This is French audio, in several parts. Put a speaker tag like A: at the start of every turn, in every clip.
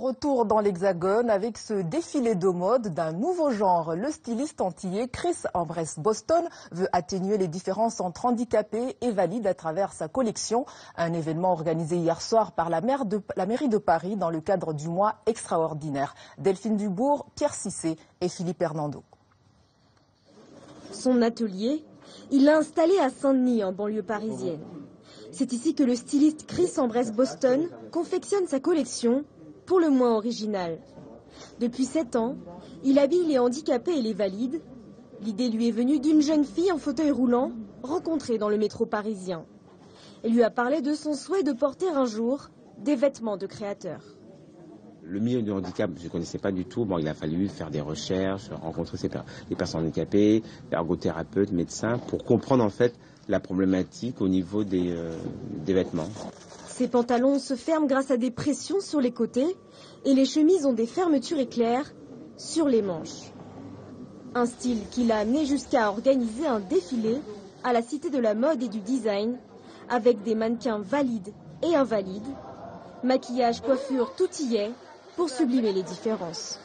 A: Retour dans l'Hexagone avec ce défilé de mode d'un nouveau genre. Le styliste antillais Chris Ambrès Boston veut atténuer les différences entre handicapés et valides à travers sa collection. Un événement organisé hier soir par la mairie de Paris dans le cadre du mois extraordinaire. Delphine Dubourg, Pierre Cissé et Philippe Hernando.
B: Son atelier, il l'a installé à Saint-Denis en banlieue parisienne. C'est ici que le styliste Chris Ambrès Boston confectionne sa collection pour le moins original. Depuis 7 ans, il habille les handicapés et les valides. L'idée lui est venue d'une jeune fille en fauteuil roulant rencontrée dans le métro parisien. Elle lui a parlé de son souhait de porter un jour des vêtements de créateur.
C: Le milieu du handicap, je ne connaissais pas du tout. Bon, il a fallu faire des recherches, rencontrer les personnes handicapées, ergothérapeutes, médecins, pour comprendre en fait la problématique au niveau des vêtements.
B: Ces pantalons se ferment grâce à des pressions sur les côtés et les chemises ont des fermetures éclairs sur les manches. Un style qui l'a amené jusqu'à organiser un défilé à la Cité de la mode et du design avec des mannequins valides et invalides. Maquillage, coiffure, tout y est pour sublimer les différences.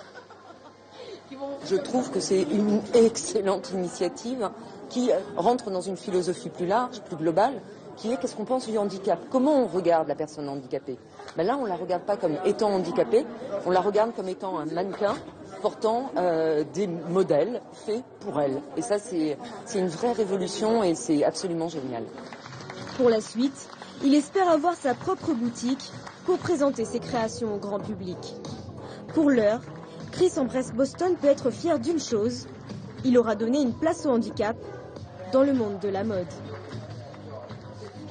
D: Je trouve que c'est une excellente initiative qui rentre dans une philosophie plus large, plus globale, qui est qu'est-ce qu'on pense du handicap. Comment on regarde la personne handicapée? Là, on ne la regarde pas comme étant handicapée, on la regarde comme étant un mannequin portant des modèles faits pour elle. Et ça, c'est une vraie révolution et c'est absolument génial.
B: Pour la suite, il espère avoir sa propre boutique pour présenter ses créations au grand public. Pour l'heure, Chris Ambrès Boston peut être fier d'une chose, il aura donné une place au handicap dans le monde de la mode.